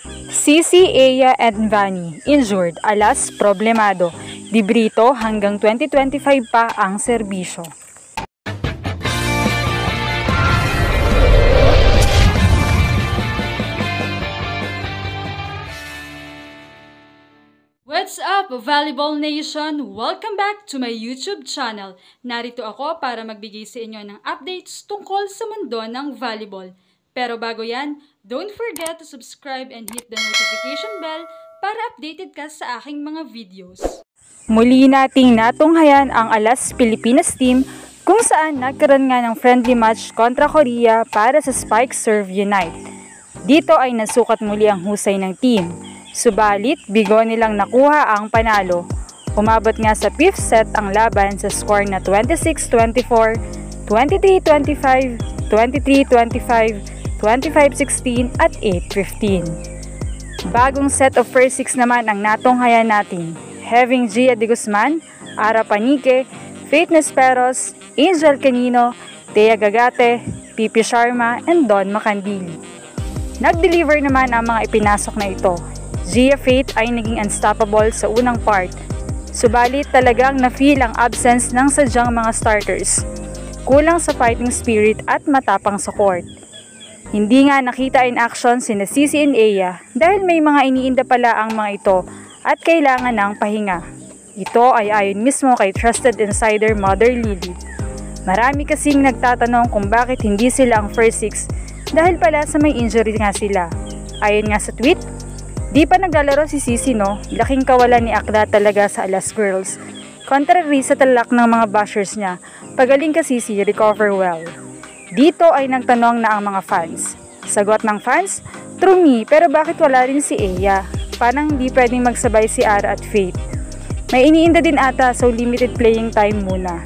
Cici, Aya, and Vanny, injured, alas problemado. Di Brito hanggang 2025 pa ang serbisyo. What's up, Volleyball Nation? Welcome back to my YouTube channel. Narito ako para magbigay sa inyo ng updates tungkol sa mundo ng volleyball. Pero bago yan, don't forget to subscribe and hit the notification bell para updated ka sa aking mga videos. Muli nating natunghayan ang Alas Pilipinas team kung saan nagkaroon nga ng friendly match kontra Korea para sa Spike Serve Unite. Dito ay nasukat muli ang husay ng team. Subalit, bigo nilang nakuha ang panalo. Umabot nga sa 5th set ang laban sa score na 26-24, 23-25, 23-25, 25-16 at 8-15. Bagong set of first 6 naman ang natunghayan natin, having Gia De Guzman, Ara Panique, Faith Nesperos, Angel Canino, Thea Gagate, Pipi Sharma, and Don Macandili. Nag-deliver naman ang mga ipinasok na ito. Gia Faith ay naging unstoppable sa unang part, subalit talagang na-feel ang absence ng sadyang mga starters. Kulang sa fighting spirit at matapang sa court. Hindi nga nakita in action sina Cici and Aya dahil may mga iniinda pala ang mga ito at kailangan ng pahinga. Ito ay ayon mismo kay Trusted Insider Mother Lily. Marami kasing nagtatanong kung bakit hindi sila ang first 6 dahil pala sa may injury nga sila. Ayon nga sa tweet, di pa naglalaro si Cici no, laking kawalan ni Akla talaga sa Alas Girls. Contrary sa talak ng mga bashers niya, pagaling ka Cici, recover well. Dito ay nagtanong na ang mga fans. Sagot ng fans, true me, pero bakit wala rin si Aya? Parang hindi pwedeng magsabay si Ara at Faith. May iniinda din ata, so limited playing time muna.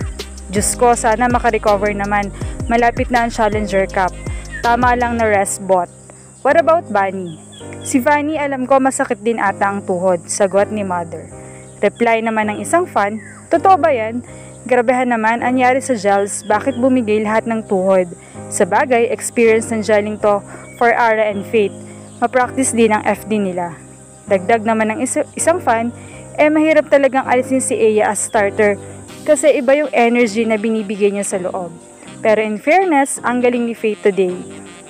Diyos ko, sana makarecover naman. Malapit na ang Challenger Cup. Tama lang na rest bot. What about Vanny? Si Vanny alam ko masakit din ata ang tuhod, sagot ni Mother. Reply naman ng isang fan, totoo ba yan? Grabehan naman, anyari sa gels, bakit bumigay lahat ng tuhod? Sa bagay, experience ng gelling to for Ara and Faith. Ma-practice din ang FD nila. Dagdag naman ng isang fan, mahirap talagang alisin si Aya as starter kasi iba yung energy na binibigay niya sa loob. Pero in fairness, ang galing ni Faith today.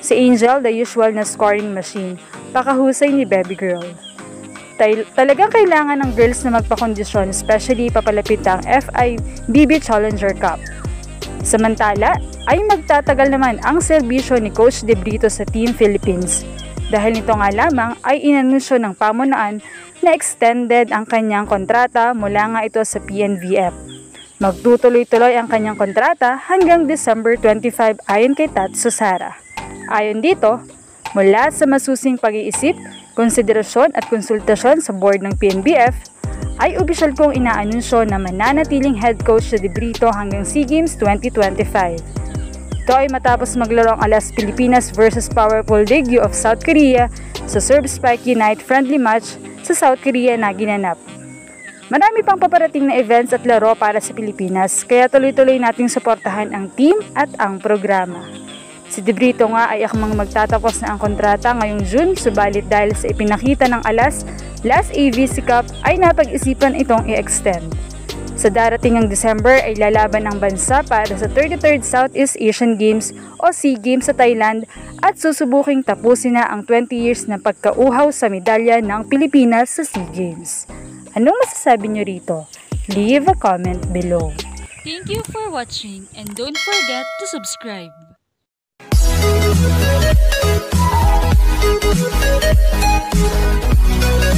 Si Angel, the usual na scoring machine, pakahusay ni baby girl. Talagang kailangan ng girls na magpakondisyon, especially papalapit ang FIBB Challenger Cup. Samantala, ay magtatagal naman ang serbisyo ni Coach De Brito sa Team Philippines. Dahil nito nga lamang ay inanunsyo ng pamunuan na extended ang kanyang kontrata mula nga ito sa PNVF. Magtutuloy-tuloy ang kanyang kontrata hanggang December 25 ayon kay Tatsu Sara. Ayon dito, mula sa masusing pag-iisip, konsiderasyon at konsultasyon sa board ng PNBF, ay opisyal kong inaanunsyo na mananatiling head coach sa De Brito hanggang SEA Games 2025. Ito ay matapos maglaro ang Alas Pilipinas versus Powerful Daegu of South Korea sa Serve Spike Unite friendly match sa South Korea na ginanap. Marami pang paparating na events at laro para sa Pilipinas, kaya tuloy-tuloy nating suportahan ang team at ang programa. Si De Brito nga ay akmang magtatapos na ang kontrata ngayong June, subalit dahil sa ipinakita ng Alas last AVC Cup ay napag-isipan itong i-extend. Sa darating ng December ay lalaban ang bansa para sa 33rd Southeast Asian Games o SEA Games sa Thailand at susubuking tapusin na ang 20 years na pagkauhaw sa medalya ng Pilipinas sa SEA Games. Anong masasabi nyo rito? Leave a comment below. Thank you for watching and don't forget to subscribe. We'll be right back.